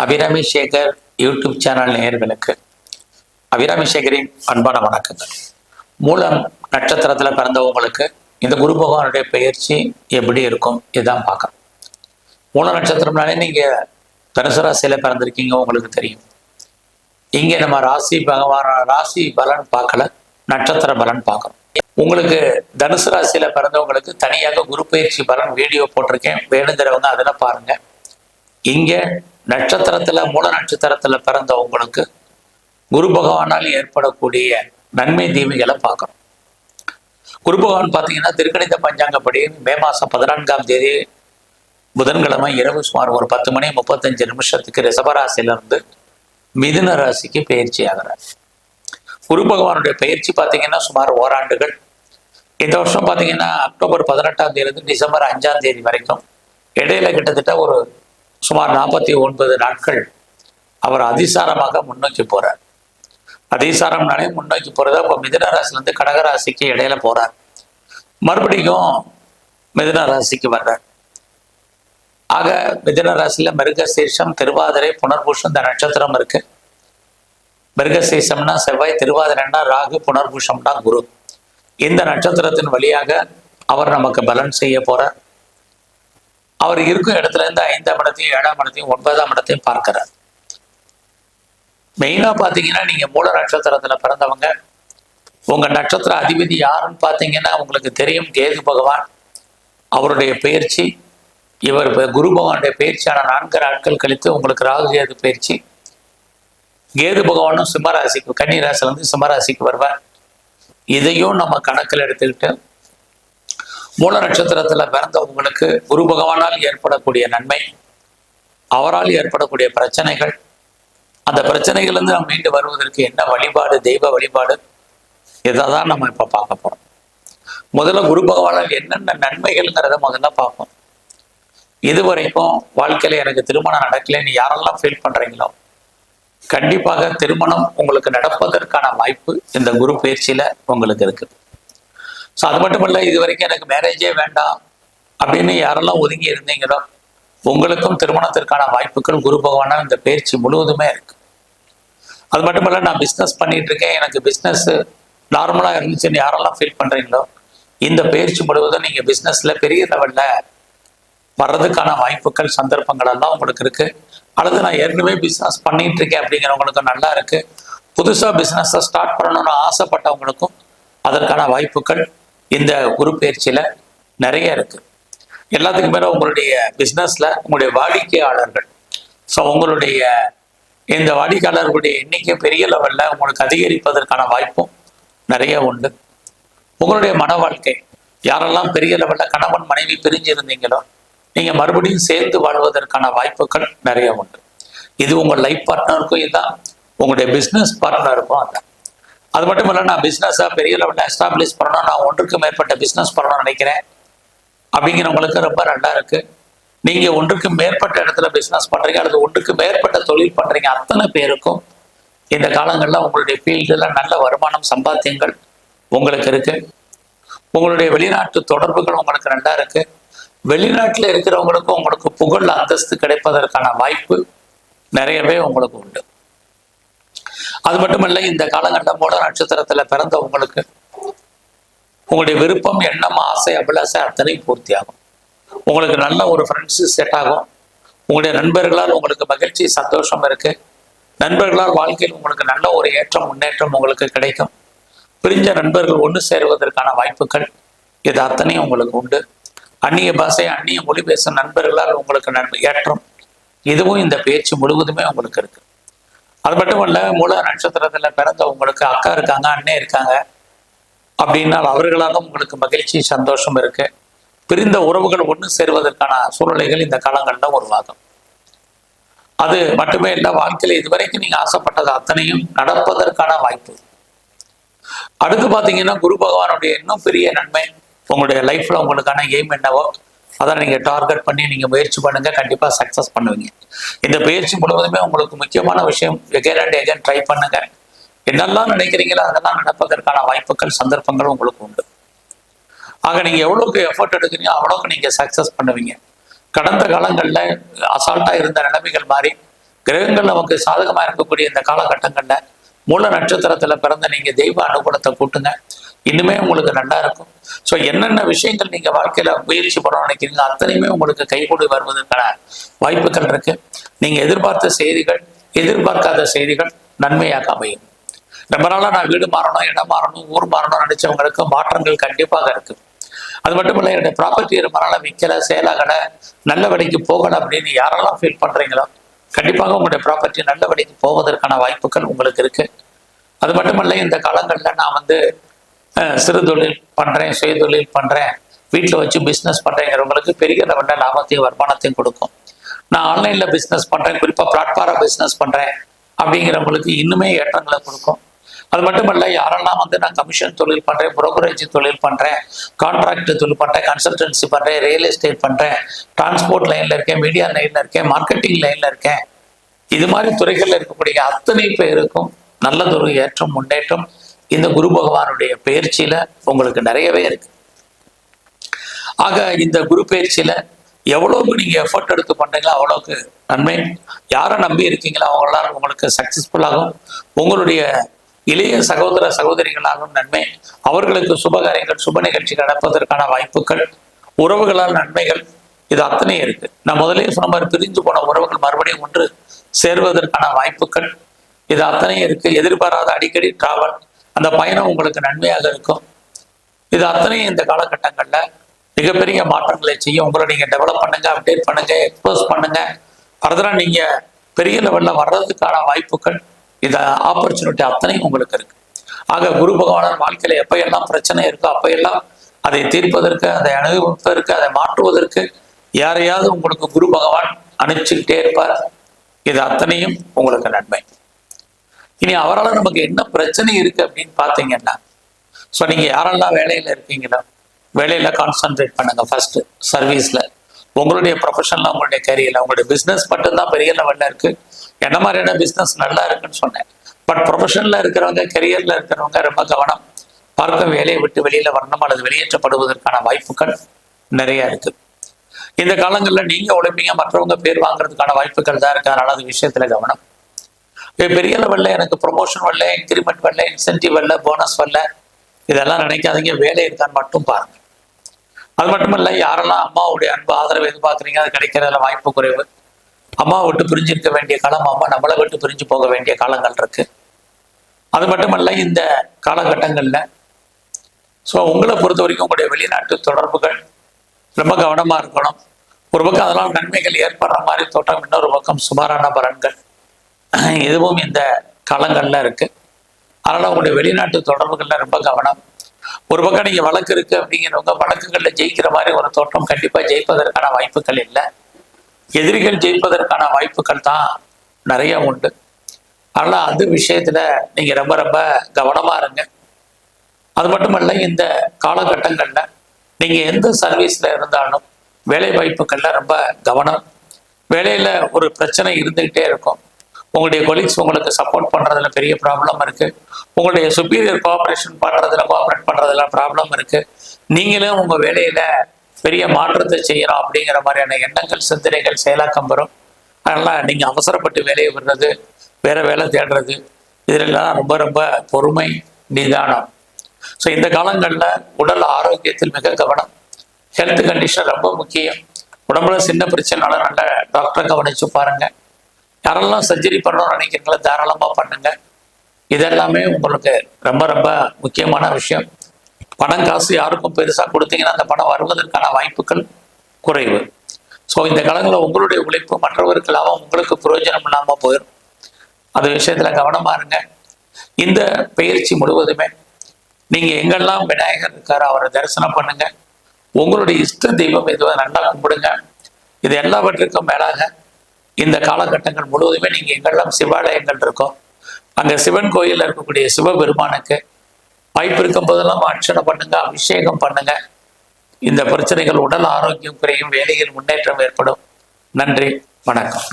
Abirami Sekar YouTube channel நேயர்களுக்கு அபிராமி சேகரின் அன்பான வணக்கங்கள். மூலம் நட்சத்திரத்தில் பிறந்தவங்களுக்கு இந்த குரு பகவானுடைய பெயர்ச்சி எப்படி இருக்கும் இதான் பார்க்கலாம். மூல நட்சத்திரம்னாலே நீங்கள் தனுசு ராசியில் பிறந்திருக்கீங்க, உங்களுக்கு தெரியும். இங்கே நம்ம ராசி பலன் பார்க்கல, நட்சத்திர பலன் பார்க்கணும். உங்களுக்கு தனுசு ராசியில் பிறந்தவங்களுக்கு தனியாக குரு பயிற்சி பலன் வீடியோ போட்டிருக்கேன், வேணுங்கிறவங்க அதில் பாருங்க. இங்கே நட்சத்திரத்துல மூல நட்சத்திரத்துல பிறந்தவங்களுக்கு குரு பகவானால் ஏற்படக்கூடிய நன்மை தீமைகளை பார்க்கணும். குரு பகவான் பார்த்தீங்கன்னா திருக்கணித பஞ்சாங்கப்படி மே மாதம் 14ஆம் தேதி புதன்கிழமை இரவு சுமார் ஒரு 10:35 ரிஷபராசியிலிருந்து மிதுன ராசிக்கு பயிற்சி ஆகிறார். குரு பகவானுடைய பயிற்சி பார்த்தீங்கன்னா சுமார் ஓராண்டுகள். இந்த வருஷம் பார்த்தீங்கன்னா அக்டோபர் 18ஆம் தேதியிலிருந்து டிசம்பர் 5ஆம் தேதி வரைக்கும் இடையில கிட்டத்தட்ட ஒரு சுமார் 49 நாட்கள் அவர் அதிசாரமாக முன்னோக்கி போறார். அதிசாரம்னாலே முன்னோக்கி போறதா. இப்போ மிதுன ராசிலேருந்து கடகராசிக்கு இடையில போறார், மறுபடியும் மிதுன ராசிக்கு வர்றார். ஆக மிதுன ராசியில மிருகசீர்ஷம், திருவாதிரை, புனர்பூஷம் இந்த நட்சத்திரம் இருக்கு. மிருகசீர்ஷம்னா செவ்வாய், திருவாதிரைன்னா ராகு, புனர்பூஷம்னா குரு. இந்த நட்சத்திரத்தின் வழியாக அவர் நமக்கு பலன் செய்ய போறார். அவர் இருக்கும் இடத்துல இருந்து 5ஆம் இடத்தையும் 7ஆம் இடத்தையும் 9ஆம் இடத்தையும் பார்க்கிறார். மெயினா பாத்தீங்கன்னா நீங்க மூல நட்சத்திரத்துல பிறந்தவங்க, உங்க நட்சத்திர அதிபதி யாருன்னு பாத்தீங்கன்னா உங்களுக்கு தெரியும், கேது பகவான். அவருடைய பயிற்சி, இவர் குரு பகவானுடைய பயிற்சியான 4 நாட்கள் கழித்து உங்களுக்கு ராகு கேது பயிற்சி. கேது பகவானும் சிம்மராசிக்கு, கன்னி ராசிலிருந்து சிம்மராசிக்கு வருவார். இதையும் நம்ம கணக்கில் எடுத்துக்கிட்டு மூல நட்சத்திரத்துல பிறந்தவங்களுக்கு குரு பகவானால் ஏற்படக்கூடிய நன்மை, அவரால் ஏற்படக்கூடிய பிரச்சனைகள், அந்த பிரச்சனைகள்லேருந்து நம்ம மீண்டு வருவதற்கு என்ன வழிபாடு, தெய்வ வழிபாடு, இதை தான் நம்ம இப்போ பார்க்க போறோம். முதல்ல குரு பகவானால் என்னென்ன நன்மைகள்ங்கிறத முதல்ல பார்ப்போம். இதுவரைக்கும் வாழ்க்கையில எனக்கு திருமணம் நடக்கலைன்னு யாரெல்லாம் ஃபீல் பண்றீங்களோ, கண்டிப்பாக திருமணம் உங்களுக்கு நடப்பதற்கான வாய்ப்பு இந்த குரு பயிற்சியில உங்களுக்கு இருக்கு. ஸோ அது மட்டும் இல்லை, இது வரைக்கும் எனக்கு மேரேஜே வேண்டாம் அப்படின்னு யாரெல்லாம் ஒதுங்கி இருந்தீங்களோ, உங்களுக்கும் திருமணத்திற்கான வாய்ப்புகள் குரு பகவானால் இந்த பயிற்சி முழுவதுமே இருக்கு. அது மட்டும் இல்லை, நான் பிஸ்னஸ் பண்ணிட்டு இருக்கேன், எனக்கு பிஸ்னஸ் நார்மலாக இருந்துச்சுன்னு யாரெல்லாம் ஃபீல் பண்ணுறீங்களோ, இந்த பயிற்சி முழுவதும் நீங்கள் பிஸ்னஸில் பெரிய லெவலில் வர்றதுக்கான வாய்ப்புகள், சந்தர்ப்பங்கள் எல்லாம் உங்களுக்கு இருக்கு. அல்லது நான் ஏற்கனவே பிஸ்னஸ் பண்ணிட்டு இருக்கேன் அப்படிங்கிறவங்களுக்கு நல்லா இருக்கு. புதுசாக பிஸ்னஸை ஸ்டார்ட் பண்ணணும்னு ஆசைப்பட்டவங்களுக்கும் அதற்கான வாய்ப்புகள் இந்த குரு பயிற்சியில நிறைய இருக்கு. எல்லாத்துக்கும் மேல உங்களுடைய பிஸ்னஸ்ல உங்களுடைய வாடிக்கையாளர்கள், ஸோ உங்களுடைய இந்த வாடிக்கையாளர்களுடைய எண்ணிக்கை பெரிய லெவல்ல உங்களுக்கு அதிகரிப்பதற்கான வாய்ப்பும் நிறைய உண்டு. உங்களுடைய மன வாழ்க்கை, யாரெல்லாம் பெரிய லெவல்ல கணவன் மனைவி பிரிஞ்சு இருந்தீங்களோ, நீங்க மறுபடியும் சேர்ந்து வாழ்வதற்கான வாய்ப்புகள் நிறைய உண்டு. இது உங்க லைஃப் பார்ட்னருக்கும் இதுதான், உங்களுடைய பிஸ்னஸ் பார்ட்னருக்கும் அதான். அது மட்டும் இல்லை, நான் பிஸ்னஸாக பெரிய லெவலில் எஸ்டாப்ளிஷ் பண்ணணும், நான் ஒன்றுக்கு மேற்பட்ட பிஸ்னஸ் பண்ணணும்னு நினைக்கிறேன் அப்படிங்கிறவங்களுக்கு ரொம்ப நல்லா இருக்கு. நீங்கள் ஒன்றுக்கு மேற்பட்ட இடத்துல பிஸ்னஸ் பண்ணுறீங்க அல்லது ஒன்றுக்கு மேற்பட்ட தொழில் பண்ணுறீங்க, அத்தனை பேருக்கும் இந்த காலங்களில் உங்களுடைய ஃபீல்டில் நல்ல வருமானம், சம்பாத்தியங்கள் உங்களுக்கு இருக்கு. உங்களுடைய வெளிநாட்டு தொடர்புகள் உங்களுக்கு நல்லா இருக்கு. வெளிநாட்டில் இருக்கிறவங்களுக்கும் உங்களுக்கு புகழ், அந்தஸ்து கிடைப்பதற்கான வாய்ப்பு நிறையவே உங்களுக்கு உண்டு. அது மட்டுமல்ல, இந்த காலகட்டம் மூல நட்சத்திரத்துல பிறந்த உங்களுக்கு உங்களுடைய விருப்பம், எண்ணம், ஆசை, அபிலாசை அத்தனை பூர்த்தி ஆகும். உங்களுக்கு நல்ல ஒரு ஃப்ரெண்ட்ஸு செட் ஆகும். உங்களுடைய நண்பர்களால் உங்களுக்கு மகிழ்ச்சி, சந்தோஷம் இருக்கு. நண்பர்களால் வாழ்க்கையில் உங்களுக்கு நல்ல ஒரு ஏற்றம், முன்னேற்றம் உங்களுக்கு கிடைக்கும். பிரிஞ்ச நண்பர்கள் ஒன்று சேருவதற்கான வாய்ப்புகள் இது அத்தனையும் உங்களுக்கு உண்டு. அந்நிய பாஷை, அந்நிய மொழி பேசும் நண்பர்களால் உங்களுக்கு ஏற்றம், இதுவும் இந்த பேச்சு முழுவதுமே உங்களுக்கு இருக்கு. அது மட்டும் இல்ல, மூல நட்சத்திரத்துல பிறந்த உங்களுக்கு அக்கா இருக்காங்க, அண்ணன் இருக்காங்க அப்படின்னால் அவர்களாலும் உங்களுக்கு மகிழ்ச்சி, சந்தோஷம் இருக்கு. பிரிந்த உறவுகள் ஒன்று சேருவதற்கான சூழ்நிலைகள் இந்த காலங்களில் உருவாகும். அது மட்டுமே இல்லை, வாழ்க்கையில இதுவரைக்கும் நீங்க ஆசைப்பட்டது அத்தனையும் நடப்பதற்கான வாய்ப்பு. அடுத்து பாத்தீங்கன்னா குரு பகவானுடைய இன்னும் பெரிய நன்மை, உங்களுடைய லைஃப்ல உங்களுக்கான எய்ம் என்னவோ அதை நீங்கள் டார்கெட் பண்ணி நீங்கள் முயற்சி பண்ணுங்க, கண்டிப்பாக சக்ஸஸ் பண்ணுவீங்க. இந்த பயிற்சி முழுவதுமே உங்களுக்கு முக்கியமான விஷயம், எகைன் அண்ட் எகைன் ட்ரை பண்ணுங்க. என்னெல்லாம் நினைக்கிறீங்களோ அதெல்லாம் நடப்பதற்கான வாய்ப்புகள், சந்தர்ப்பங்களும் உங்களுக்கு உண்டு. ஆக நீங்கள் எவ்வளோக்கு எஃபர்ட் எடுக்கிறீங்க அவ்வளோக்கு நீங்கள் சக்ஸஸ் பண்ணுவீங்க. கடந்த காலங்களில் அசால்ட்டாக இருந்த நிலைமைகள் மாறி கிரகங்கள் நமக்கு சாதகமா இருக்கக்கூடிய இந்த காலகட்டங்கள்ல மூல நட்சத்திரத்துல பிறந்த நீங்க தெய்வ அனுகூலத்தை கூட்டுங்க, இன்னுமே உங்களுக்கு நல்லா இருக்கும். ஸோ என்னென்ன விஷயங்கள் நீங்க வாழ்க்கையில முயற்சி பண்ண நினைக்கிறீங்க அத்தனையுமே உங்களுக்கு கைகூடி வருவதற்கான வாய்ப்புகள் இருக்கு. நீங்க எதிர்பார்த்த செய்திகள், எதிர்பார்க்காத செய்திகள் நன்மையாக அமையும். ரொம்ப நாளா நான் வீடு மாறணும், இடம் மாறணும், ஊர் மாறணும் நினைச்சவங்களுக்கு மாற்றங்கள் கண்டிப்பாக இருக்கு. அது மட்டும் இல்லை, என்னுடைய ப்ராப்பர்ட்டி ரொம்ப நாளா விற்கல, சேலாகலை, நல்ல வழிக்கு போகலை அப்படின்னு யாரெல்லாம் ஃபீல் பண்றீங்களோ கண்டிப்பாக உங்களுடைய ப்ராப்பர்ட்டி நல்ல வழிக்கு போவதற்கான வாய்ப்புகள் உங்களுக்கு இருக்கு. அது மட்டுமல்ல, இந்த காலங்களில் நான் சிறு தொழில் பண்றேன், சுய தொழில் பண்றேன், வீட்டில் வச்சு பிஸ்னஸ் பண்றேங்கிறவங்களுக்கு பெரிய லெவலில் லாபத்தையும் வருமானத்தையும் கொடுக்கும். நான் ஆன்லைன்ல பிஸ்னஸ் பண்றேன், குறிப்பா பிளாட்ஃபார்மா பிஸ்னஸ் பண்றேன் அப்படிங்கிறவங்களுக்கு இன்னுமே ஏற்றங்களை கொடுக்கும். அது மட்டுமல்ல, யாரெல்லாம் நான் கமிஷன் தொழில் பண்றேன், புரோக்கரேஜ் தொழில் பண்றேன், கான்ட்ராக்ட் தொழில் பண்றேன், கன்சல்டன்சி பண்றேன், ரியல் எஸ்டேட் பண்றேன், டிரான்ஸ்போர்ட் லைன்ல இருக்கேன், மீடியா லைன்ல இருக்கேன், மார்க்கெட்டிங் லைன்ல இருக்கேன், இது மாதிரி துறைகள்ல இருக்கக்கூடிய அத்தனை பேருக்கும் நல்லதொரு ஏற்றம், முன்னேற்றம் இந்த குரு பகவானுடைய பயிற்சியில உங்களுக்கு நிறையவே இருக்கு. ஆக இந்த குரு பயிற்சியில எவ்வளவுக்கு நீங்க எஃபர்ட் எடுத்து பண்றீங்களோ அவ்வளவுக்கு நன்மை. யாரை நம்பி இருக்கீங்களோ அவங்களால உங்களுக்கு சக்சஸ்ஃபுல்லாகும். உங்களுடைய இளைய சகோதர சகோதரிகளாலும் நன்மை. அவர்களுக்கு சுபகாரியங்கள், சுப நிகழ்ச்சிகள் நடப்பதற்கான வாய்ப்புகள், உறவுகளால் நன்மைகள், இது அத்தனையும் இருக்கு. நான் முதலே சொன்ன மாதிரி பிரிஞ்சு போன உறவுகள் மறுபடியும் ஒன்று சேர்வதற்கான வாய்ப்புகள் இது அத்தனையும் இருக்கு. எதிர்பாராத அடிக்கடி டிராவல், அந்த பயணம் உங்களுக்கு நன்மையாக இருக்கும். இது அத்தனையும் இந்த காலகட்டங்கள்ல மிகப்பெரிய மாற்றங்களை செய்யும். உங்களை நீங்க டெவலப் பண்ணுங்க, அப்டேட் பண்ணுங்க, எக்ஸ்போஸ் பண்ணுங்க. ஃபர்தரா நீங்க பெரிய லெவல்ல வர்றதுக்கான வாய்ப்புகள், இந்த ஆப்பர்ச்சுனிட்டி அத்தனையும் உங்களுக்கு இருக்கு. ஆக குரு பகவான் வாழ்க்கையில எப்பயெல்லாம் பிரச்சனை இருக்கோ அப்பையெல்லாம் அதை தீர்ப்பதற்கு, அதை அனுபவிப்பதற்கு, அதை மாற்றுவதற்கு யாரையாவது உங்களுக்கு குரு பகவான் அனுப்பிச்சுக்கிட்டே இருப்பார். இது அத்தனையும் உங்களுக்கு நன்மை. இனி அவரால் நமக்கு என்ன பிரச்சனை இருக்கு அப்படின்னு பார்த்தீங்கன்னா, ஸோ நீங்க யாரெல்லாம் வேலையில இருக்கீங்களோ வேலையில கான்சென்ட்ரேட் பண்ணுங்க. ஃபர்ஸ்ட் சர்வீஸ்ல, உங்களுடைய ப்ரொஃபஷன்ல, உங்களுடைய கரியர்ல. உங்களுடைய பிஸ்னஸ் மட்டும்தான் பெரிய லெவல்ல இருக்கு. என்ன மாதிரியான பிஸ்னஸ் நல்லா இருக்குன்னு சொன்னேன். பட் ப்ரொஃபஷன்ல இருக்கிறவங்க, கரியர்ல இருக்கிறவங்க ரொம்ப கவனம். பார்க்க வேலையை விட்டு வெளியில வரணும் அல்லது வெளியேற்றப்படுவதற்கான வாய்ப்புகள் நிறைய இருக்கு. இந்த காலங்களில் நீங்க உழைப்பீங்க, மற்றவங்க பேர் வாங்குறதுக்கான வாய்ப்புகள் தான் இருக்கு. அதனால அது விஷயத்துல கவனம். பெரிய லெவல்ல எனக்கு ப்ரொமோஷன் வரல, இன்க்ரிமெண்ட் வரல, இன்சென்டிவ் வரல, போனஸ் வரல, இதெல்லாம் நினைக்காதீங்க. வேலை இருக்கான்னு மட்டும் பாருங்க. அது மட்டும் இல்லை, யாரெல்லாம் அம்மாவுடைய அன்பு ஆதரவு எதிர்பார்க்குறீங்க அது கிடைக்கிறதுல வாய்ப்பு குறைவு. அம்மா விட்டு பிரிஞ்சிருக்க வேண்டிய காலம், அம்மா நம்மளை விட்டு பிரிஞ்சு போக வேண்டிய காலங்கள் இருக்கு. அது மட்டுமல்ல, இந்த காலகட்டங்கள்ல ஸோ உங்களை பொறுத்த வரைக்கும் உங்களுடைய வெளிநாட்டு தொடர்புகள் ரொம்ப கவனமா இருக்கணும். ஒரு பக்கம் அதெல்லாம் நன்மைகள் ஏற்படுற மாதிரி தோட்டம், இன்னொரு பக்கம் சுமாரான பலன்கள் இதுவும் இந்த காலங்கள்ல இருக்கு. அதனால உங்களுடைய வெளிநாட்டு தொடர்புகள்ல ரொம்ப கவனம். ஒரு பக்கம் நீங்க வழக்கு இருக்கு அப்படிங்கிறவங்க வழக்குகள்ல ஜெயிக்கிற மாதிரி ஒரு தோற்றம், கண்டிப்பா ஜெயிப்பதற்கான வாய்ப்புகள் இல்லை. எதிரிகள் ஜெயிப்பதற்கான வாய்ப்புகள் தான் நிறைய உண்டு. அதனால அந்த விஷயத்துல நீங்க ரொம்ப ரொம்ப கவனமா இருங்க. அது மட்டுமல்ல, இந்த காலகட்டங்கள்ல நீங்க எந்த சர்வீஸ்ல இருந்தாலும் வேலை வாய்ப்புகள்ல ரொம்ப கவனம். வேலையில ஒரு பிரச்சனை இருந்துகிட்டே இருக்கும். உங்களுடைய கொலீக்ஸ் உங்களுக்கு சப்போர்ட் பண்றதுல பெரிய ப்ராப்ளம் இருக்கு. உங்களுடைய சுப்பீரியர் கோஆபரேட் பண்றதுல ப்ராப்ளம் இருக்கு. நீங்களும் உங்க வேலையில பெரிய மாற்றத்தை செய்யணும் அப்படிங்கிற மாதிரியான எண்ணங்கள், சிந்தனைகள் செயலாக்கம் வரும். அதனால நீங்க அவசரப்பட்டு வேலையை விடுறது, வேற வேலை தேடுறது, இதெல்லாம் ரொம்ப ரொம்ப பொறுமை, நிதானம். ஸோ இந்த காலங்களில் உடல் ஆரோக்கியத்தில் மிக கவனம். ஹெல்த் கண்டிஷன் ரொம்ப முக்கியம். உடம்புல சின்ன பிரச்சனைனால நல்ல டாக்டரை கவனிச்சு பாருங்க. யாரெல்லாம் சர்ஜரி பண்ணணும்னு நினைக்கிறீங்களோ தாராளமாக பண்ணுங்க. இதெல்லாமே உங்களுக்கு ரொம்ப ரொம்ப முக்கியமான விஷயம். பணம் காசு யாருக்கும் பெருசாக கொடுத்தீங்கன்னா அந்த பணம் வருவதற்கான வாய்ப்புகள் குறைவு. ஸோ இந்த காலங்களில் உங்களுடைய உழைப்பு மற்றவருக்கு லாபம், உங்களுக்கு பிரயோஜனம் இல்லாமல் போயிடும். அது விஷயத்துல கவனமா இருங்க. இந்த பயிற்சி முழுவதுமே நீங்க எங்கெல்லாம் விநாயகர் இருக்காரோ அவரை தரிசனம் பண்ணுங்க. உங்களுடைய இஷ்ட தெய்வம் எதுவோ நல்லா கும்பிடுங்க. இது எல்லாவற்றிற்கும் மேலாக இந்த காலகட்டங்கள் முழுவதுமே நீங்க எங்கெல்லாம் சிவாலயங்கள் இருக்கோ அங்க சிவன் கோயிலில் இருக்கக்கூடிய சிவபெருமானுக்கு வாய்ப்பு இருக்கும் போதெல்லாம் அர்ச்சனை பண்ணுங்க, அபிஷேகம் பண்ணுங்க. இந்த பிரச்சனைகள், உடல் ஆரோக்கியம் குறையும், வேலையில் முன்னேற்றம் ஏற்படும். நன்றி, வணக்கம்.